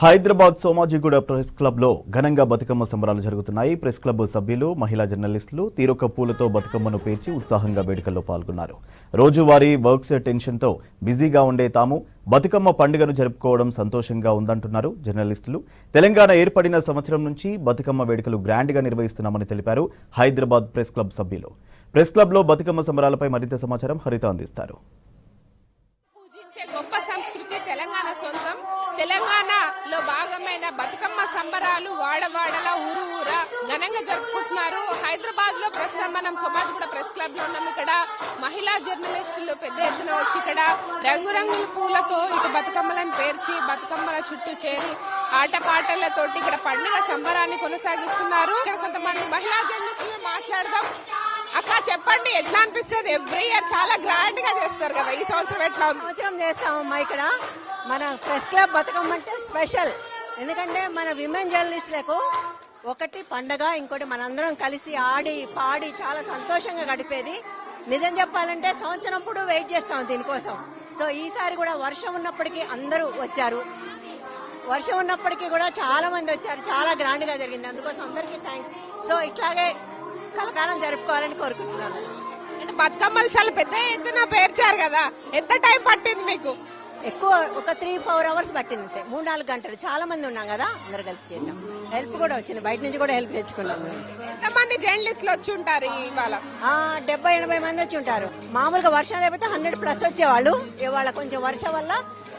Hyderabad Somajiguda press club లో ఘనంగా బతుకమ్మ సంబరాలు జరుగుతున్నాయి. ప్రెస్ క్లబ్ సభ్యులు, మహిళా జర్నలిస్టులు తీరొక్క పూలతో బతుకమ్మను పేర్చి ఉత్సాహంగా వేడుకల్లో పాల్గొన్నారు. రోజువారీ వర్క్స్ టెన్షన్ తో బిజీగా ఉండే తాము బతుకమ్మ పండుగను జరుపుకోవడం సంతోషంగా ఉందంటున్నారు జర్నలిస్టులు. తెలంగాణ ఏర్పడిన సంవత్సరం నుంచి బతుకమ్మ వేడుకలు గ్రాండ్ గా నిర్వహిస్తున్నామని తెలిపారు హైదరాబాద్ ప్రెస్ క్లబ్ సభ్యులు. ప్రెస్ క్లబ్ లో బతుకమ్మ సంబరాలపై మరింత సమాచారం హరిత అందిస్తారు. తెలంగాణలో భాగమైన బతుకమ్మ సంబరాలు వాడవాడల ఊరు ఊరా ఘనంగా జరుపుకుంటున్నారు. హైదరాబాద్ లో ప్రస్తుతం మనం సోమాజిగూడ ప్రెస్ క్లబ్ లో ఉన్నాం. ఇక్కడ మహిళా జర్నలిస్టులు పెద్ద ఎత్తున వచ్చి ఇక్కడ రంగురంగుల పూలతో ఇటు బతుకమ్మలను పేర్చి బతుకమ్మల చుట్టూ చేరి ఆటపాటలతోటి ఇక్కడ పండుగ సంబరాన్ని కొనసాగిస్తున్నారు. ఇక్కడ కొంతమంది మహిళా జర్నలిస్టులు మాట్లాడదాం. అక్క చెప్పండి, ఎట్లా అనిపిస్తుంది? ఎవ్రీ ఇయర్ చాలా గ్రాండ్ గా చేస్తారు కదా, ఈ సంవత్సరం ఎట్లా ఉంది? సంవత్సరం చేస్తామమ్మా. ఇక్కడ మన ప్రెస్ క్లబ్ బతుకమ్మ అంటే స్పెషల్. ఎందుకంటే మన విమెన్ జర్నలిస్టులకు ఒకటి పండగ, ఇంకోటి మనందరం కలిసి ఆడి పాడి చాలా సంతోషంగా గడిపేది. నిజం చెప్పాలంటే సంవత్సరం కూడా వెయిట్ చేస్తాం దీనికోసం. సో ఈసారి కూడా వర్షం ఉన్నప్పటికీ అందరూ వచ్చారు. వర్షం ఉన్నప్పటికీ కూడా చాలా మంది వచ్చారు. చాలా గ్రాండ్ గా జరిగింది. అందుకోసం అందరికీ థ్యాంక్స్. సో ఇట్లాగే కలకాలం జరుపుకోవాలని కోరుకుంటున్నాను. అంటే బతుకమ్మలు చాలా పెద్ద ఎత్తున పేర్చారు కదా, ఎంత టైం పట్టింది మీకు? ఎక్కువ ఒక 3-4 అవర్స్ పట్టింది. 3-4 గంటలు. చాలా మంది ఉన్నాం కదా, అందరు కలిసి చేసాం. హెల్ప్ కూడా వచ్చింది, బయట నుంచి కూడా హెల్ప్ తెచ్చుకున్నాం. ఎంతమంది జర్నలిస్టులు వచ్చి ఉంటారు ఇవాళ? 70-80 మంది వచ్చి ఉంటారు. మామూలుగా వర్షం లేకపోతే 100+ వచ్చేవాళ్ళు. ఇవాళ కొంచెం వర్షం వల్ల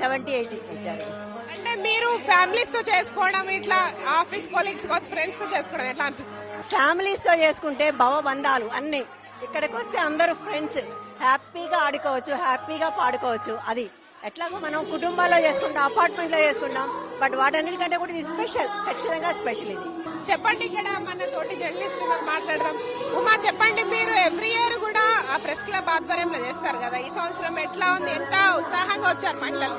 70-80 వచ్చారు. అంటే మీరు ఫ్యామిలీస్ తో చేసుకోవడం, ఇట్లా ఆఫీస్ కొలీగ్స్ ఫ్రెండ్స్ తో చేసుకోవడం ఎట్లా అనిపిస్తుంది? ఫ్యామిలీస్ తో చేసుకుంటే భవబంధాలు అన్ని. ఇక్కడికి వస్తే అందరూ ఫ్రెండ్స్ హ్యాపీగా ఆడుకోవచ్చు, హ్యాపీగా పాడుకోవచ్చు. అది ఎట్లాగో మనం కుటుంబాల్లో చేసుకుంటాం, అపార్ట్మెంట్ లో చేసుకుంటాం. బట్ వాటన్నిటికంటే కూడా ఇది స్పెషల్, ఖచ్చితంగా స్పెషల్. ఇది చెప్పండి, ఇక్కడ మన తోటి జర్నలిస్ట్ మాట్లాడదాం. ఉమా చెప్పండి, మీరు ఎవ్రీ ఇయర్ కూడా ఆ ప్రెస్ క్లబ్ ఆధ్వర్యంలో చేస్తారు కదా, ఈ సంవత్సరం ఎట్లా ఉంది? ఎంత ఉత్సాహంగా వచ్చారు మహిళలు?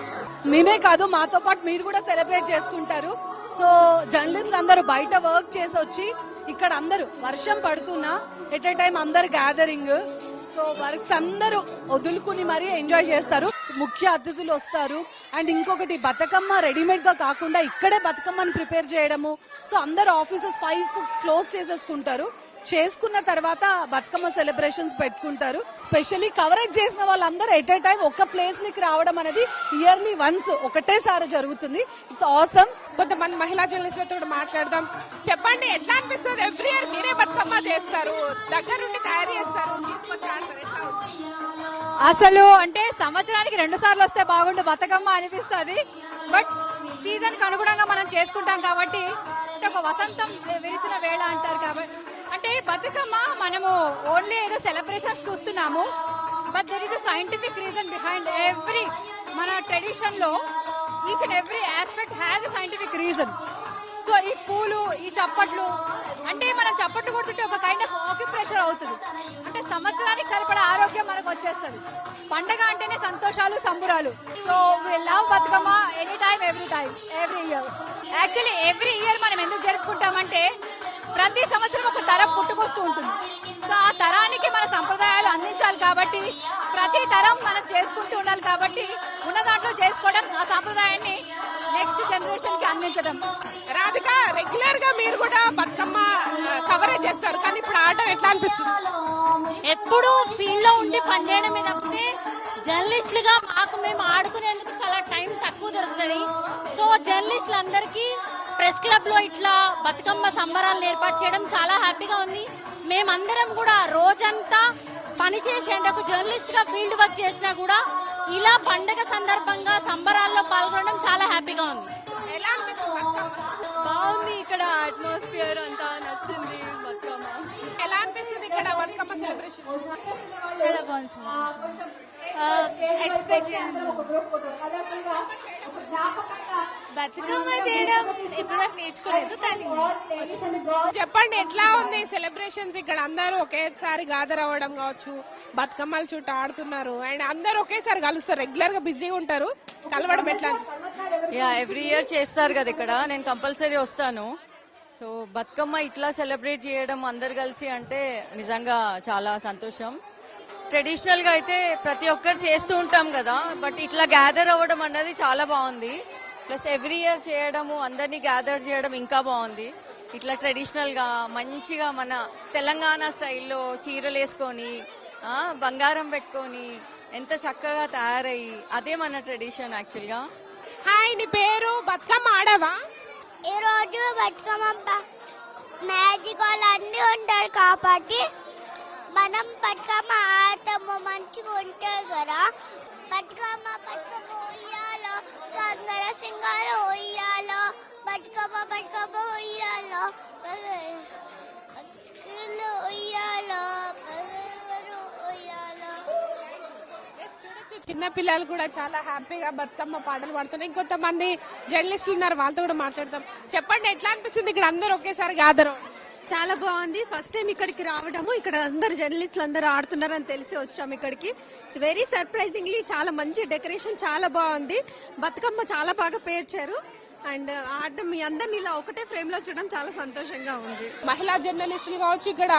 మేమే కాదు, మాతో పాటు మీరు కూడా సెలబ్రేట్ చేసుకుంటారు. సో జర్నలిస్టులు అందరూ బయట వర్క్ చేసి వచ్చి ఇక్కడ అందరూ వర్షం పడుతున్నా ఎట్ ఏ టైం అందరు గ్యాదరింగ్. సో వర్క్స్ అందరూ వదులుకుని మరీ ఎంజాయ్ చేస్తారు. ముఖ్య అతిథులు వస్తారు. అండ్ ఇంకొకటి, బతుకమ్మ రెడీమేడ్ గా కాకుండా ఇక్కడే బతుకమ్మని ప్రిపేర్ చేయడము. సో అందరు ఆఫీసెస్ 5కు క్లోజ్ చేసేసుకుంటారు. చేసుకున్న తర్వాత బతుకమ్మ సెలబ్రేషన్స్ పెట్టుకుంటారు. స్పెషల్లీ కవరేజ్ చేసిన వాళ్ళందరూ ఎట్ ఏ టైం ఒక ప్లేస్ కి రావడం అనేది ఇయర్లీ వన్స్ ఒకటేసారి జరుగుతుంది. It's awesome. కొంతమంది మహిళా జర్నలిస్టులతో మాట్లాడదాం. చెప్పండి, ఎట్లా అనిపిస్తుంది? ఎవ్రీ ఇయర్ మీరే బతుకమ్మ చేస్తారు, దగ్గరుండి తయారు చేస్తారు, తీసుకొచ్చి ఆడతారు, ఎట్లా ఉంది? అసలు అంటే సంవత్సరానికి 2 సార్లు వస్తే బాగుండు బతుకమ్మ అనిపిస్తుంది. బట్ సీజన్ కి అనుగుణంగా మనం చేసుకుంటాం కాబట్టి, అంటే ఒక వసంతం విరిసిన వేళ అంటారు కాబట్టి, అంటే బతుకమ్మ మనము ఓన్లీ ఏదో సెలబ్రేషన్స్ చూస్తున్నాము. But there is a scientific reason behind every. మన ట్రెడిషన్ లో each and every aspect has a scientific reason. So ఈ పూలు, ఈ చప్పట్లు, అంటే మనం చప్పట్లు కొడుతుంటే ఒక కైండ్ ఆఫ్ ఆక్యుప్రెషర్ అవుతుంది. అంటే సంవత్సరానికి సరిపడా ఆరోగ్యం మనకు వచ్చేస్తుంది. పండగ అంటేనే సంతోషాలు, సంబురాలు. So we love Bathukamma any time, every year. Actually every year మనం ఎందుకు జరుపుకుంటామంటే, ప్రతి సంవత్సరం ఒక తరం పుట్టుకొస్తూ ఉంటుంది. సో ఆ తరానికి మన సంప్రదాయాలు అందించాలి కాబట్టి, ప్రతి తరం మనం చేసుకుంటూ ఉండాలి కాబట్టి, ఉన్న దాంట్లో చేసుకోవడం, ఆ సంప్రదాయాన్ని నెక్స్ట్ జనరేషన్ కి అందించడం. రాధిక, రెగ్యులర్ గా మీరు కూడా బతుకమ్మ కవరేజ్ చేస్తారు, కానీ ఇప్పుడు ఆడటం ఎట్లా అనిపిస్తుంది? ఎప్పుడు ఫీల్డ్ లో ఉండి పనిచేయడమే తప్పితే జర్నలిస్టులుగా మాకు మేము ఆడుకునేందుకు చాలా టైం తక్కువ దొరుకుతుంది. సో జర్నలిస్టులందరికీ ప్రెస్ క్లబ్ లో ఇట్లా బతుకమ్మ సంబరాలను ఏర్పాటు చేయడం చాలా హ్యాపీగా ఉంది. మేమందరం కూడా రోజంతా పని చేసేందుకు జర్నలిస్ట్ గా ఫీల్డ్ వర్క్ చేసినా కూడా ఇలా పండగ సందర్భంగా సంబరాల్లో పాల్గొనడం చాలా హ్యాపీగా ఉంది. ఎలా అనిపిస్తుంది బతుకమ్మ? బాగుంది, ఇక్కడ అట్మాస్ఫియర్ అంతా నచ్చింది. బతుకమ్మ ఎలా అనిపిస్తుంది ఇక్కడ బతుకమ్మ సెలబ్రేషన్? చాలా బాగుంది. బతుకమ్మ చేయడం ఇప్పుడు నాకు నేర్చుకోలేదు, కానీ చెప్పండి, ఎట్లా ఉంది సెలబ్రేషన్స్? ఇక్కడ అందరూ ఒకేసారి గ్యాదర్ అవ్వడం కావచ్చు, బతుకమ్మల చుట్టూ ఆడుతున్నారు, అండ్ అందరూ ఒకేసారి కలుస్తారు. రెగ్యులర్ గా బిజీగా ఉంటారు, కలవడం ఎట్లా? ఎవ్రీ ఇయర్ చేస్తారు కదా ఇక్కడ, నేను కంపల్సరీ వస్తాను. సో బతుకమ్మ ఇట్లా సెలబ్రేట్ చేయడం అందరు కలిసి అంటే నిజంగా చాలా సంతోషం. ట్రెడిషనల్ గా అయితే ప్రతి ఒక్కరు చేస్తూ ఉంటాం కదా, బట్ ఇట్లా గ్యాదర్ అవ్వడం అన్నది చాలా బాగుంది. ప్లస్ ఎవ్రీ ఇయర్ చేయడము, అందరినీ గ్యాదర్ చేయడం ఇంకా బాగుంది. ఇట్లా ట్రెడిషనల్గా మంచిగా మన తెలంగాణ స్టైల్లో చీరలు వేసుకొని బంగారం పెట్టుకొని ఎంత చక్కగా తయారయ్యి, అదే మన ట్రెడిషన్ యాక్చువల్గా. హాయ్, నీ పేరు? బతుకమ్మ ఆడవా? ఈ రోజు బతుకమ్మ మ్యాజిక్ వాళ్ళు అన్నీ ఉంటారు కాబట్టి మనం బతుకమ్మ ఆడతాము, మంచిగా ఉంటుంది కదా. బతుకమ్మ ఉయ్యాలో, గంగల సింగాలు ఉయ్యాలో, బతుకమ్మ ఉయ్యాలో, ఉయ్యాలో, ఉయ్యాలో. చిన్న పిల్లలు కూడా చాలా హ్యాపీగా బతుకమ్మ పాటలు పాడుతున్నారు. ఇంకొంతమంది జర్నలిస్టులు ఉన్నారు, వాళ్ళతో కూడా మాట్లాడతాం. చెప్పండి, ఎట్లా అనిపిస్తుంది ఇక్కడ అందరూ ఒకేసారి గ్యాదర్? చాలా బాగుంది. ఫస్ట్ టైం ఇక్కడికి రావడము, ఇక్కడ అందరు జర్నలిస్టులు అందరూ ఆడుతున్నారని తెలిసి వచ్చాము ఇక్కడికి. ఇట్స్ వెరీ సర్ప్రైజింగ్లీ చాలా మంచి డెకరేషన్, చాలా బాగుంది. బతుకమ్మ చాలా బాగా పేర్చారు అండ్ ఆడడం మీ అందరిని ఇలా ఒకటే ఫ్రేమ్ లో చూడడం చాలా సంతోషంగా ఉంది. మహిళా జర్నలిస్టులు కావచ్చు, ఇక్కడ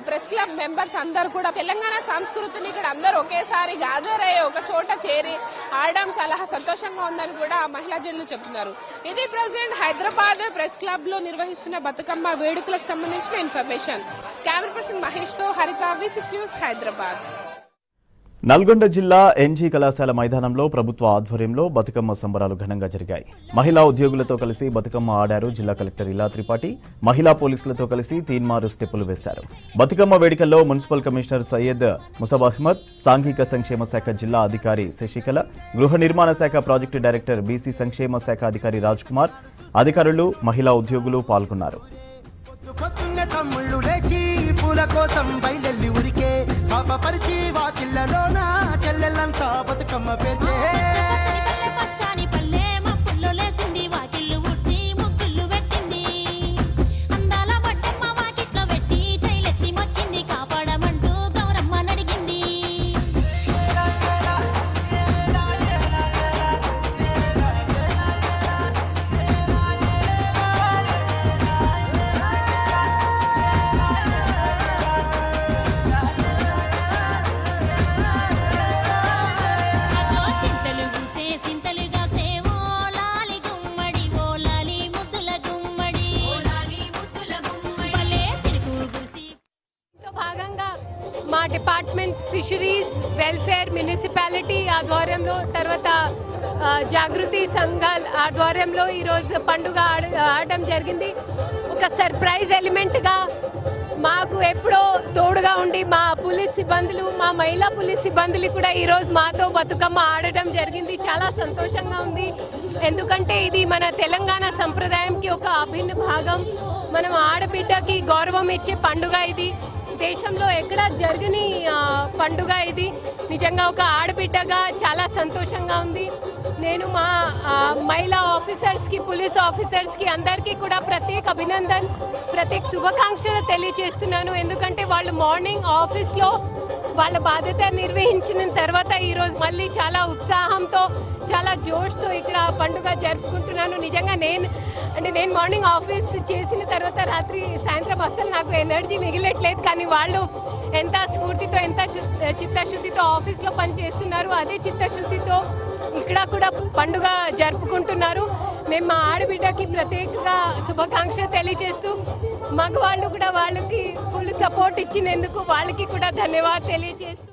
ప్రెస్ క్లబ్ మెంబర్స్ అందరు కూడా తెలంగాణ సంస్కృతిని ఇక్కడ అందరూ ఒకేసారి గ్యాదర్ అయ్యి ఒక చోట చేరి ఆడడం చాలా సంతోషంగా ఉందని కూడా మహిళా జర్నలిస్టులు చెప్తున్నారు. ఇది ప్రెసిడెంట్ హైదరాబాద్ ప్రెస్ క్లబ్ లో నిర్వహిస్తున్న బతుకమ్మ వేడుకలకు సంబంధించిన ఇన్ఫర్మేషన్. కెమెరా పర్సన్ మహేష్ తో హరిత, V6 న్యూస్, హైదరాబాద్. నల్గొండ జిల్లా ఎన్జీ కళాశాల మైదానంలో ప్రభుత్వ ఆధ్వర్యంలో బతుకమ్మ సంబరాలు ఘనంగా జరిగాయి. మహిళా ఉద్యోగులతో కలిసి బతుకమ్మ ఆడారు జిల్లా కలెక్టర్ ఇలా త్రిపాఠి. మహిళా పోలీసులతో కలిసి తీన్మారు స్టెప్పులు వేశారు. బతుకమ్మ వేడుకల్లో మున్సిపల్ కమిషనర్ సయ్యద్ ముసబ్ అహ్మద్, సాంఘిక సంక్షేమ శాఖ జిల్లా అధికారి శశికళ, గృహ నిర్మాణ శాఖ ప్రాజెక్టు డైరెక్టర్ బీసీ సంక్షేమ శాఖ అధికారి రాజ్ కుమార్, అధికారులు, మహిళా ఉద్యోగులు పాల్గొన్నారు. పొద్దున్నే తమ్ముళ్ళు లేచి పూల కోసం బయలెల్లి ఉరికే సాపపరిచి వాకిళ్ళలోన చెల్లెళ్ళంతా బతుకమ్మ పేర్చే. పచ్చాని పల్లె మా పుల్లో లేసింది, వాకిళ్ళు ఊడ్చి ముగ్గులు పెట్టింది. అందాల బట్టమ్మ వాకిట్లో పెట్టి చైలెత్తి మొక్కింది, కాపాడమంటూ గౌరమ్మ నడిగింది. మా డిపార్ట్మెంట్స్ ఫిషరీస్, వెల్ఫేర్, మున్సిపాలిటీ ఆధ్వర్యంలో, తర్వాత జాగృతి సంఘాల ఆధ్వర్యంలో ఈరోజు పండుగ ఆడటం జరిగింది. ఒక సర్ప్రైజ్ ఎలిమెంట్గా మాకు ఎప్పుడో తోడుగా ఉండి మా పోలీస్ సిబ్బందులు, మా మహిళా పోలీస్ సిబ్బందులు కూడా ఈరోజు మాతో బతుకమ్మ ఆడటం జరిగింది. చాలా సంతోషంగా ఉంది. ఎందుకంటే ఇది మన తెలంగాణ సంప్రదాయంకి ఒక అభిన్న భాగం. మనం ఆడబిడ్డకి గౌరవం ఇచ్చే పండుగ ఇది. దేశంలో ఎక్కడ జరగని పండుగ ఇది. నిజంగా ఒక ఆడబిడ్డగా చాలా సంతోషంగా ఉంది. నేను మా మహిళా ఆఫీసర్స్కి, పోలీస్ ఆఫీసర్స్కి అందరికీ కూడా ప్రత్యేక అభినందన, ప్రత్యేక శుభాకాంక్షలు తెలియజేస్తున్నాను. ఎందుకంటే వాళ్ళు మార్నింగ్ ఆఫీస్లో వాళ్ళ బాధ్యత నిర్వహించిన తర్వాత ఈరోజు మళ్ళీ చాలా ఉత్సాహంతో, చాలా జోష్తో ఇక్కడ పండుగ జరుపుకుంటున్నాను. నిజంగా నేను మార్నింగ్ ఆఫీస్ చేసిన తర్వాత రాత్రి సాయంత్రం అసలు నాకు ఎనర్జీ మిగిలట్లేదు. కానీ వాళ్ళు ఎంత స్ఫూర్తితో, ఎంత చిత్తశుద్ధితో ఆఫీస్లో పనిచేస్తున్నారు, అదే చిత్తశుద్ధితో ఇక్కడ కూడా పండుగ జరుపుకుంటున్నారు. మేము మా ఆడబిడ్డకి ప్రత్యేకంగా శుభాకాంక్షలు తెలియజేస్తూ, మగవాళ్ళు కూడా వాళ్ళకి ఫుల్ సపోర్ట్ ఇచ్చినందుకు వాళ్ళకి కూడా ధన్యవాదాలు తెలియజేస్తూ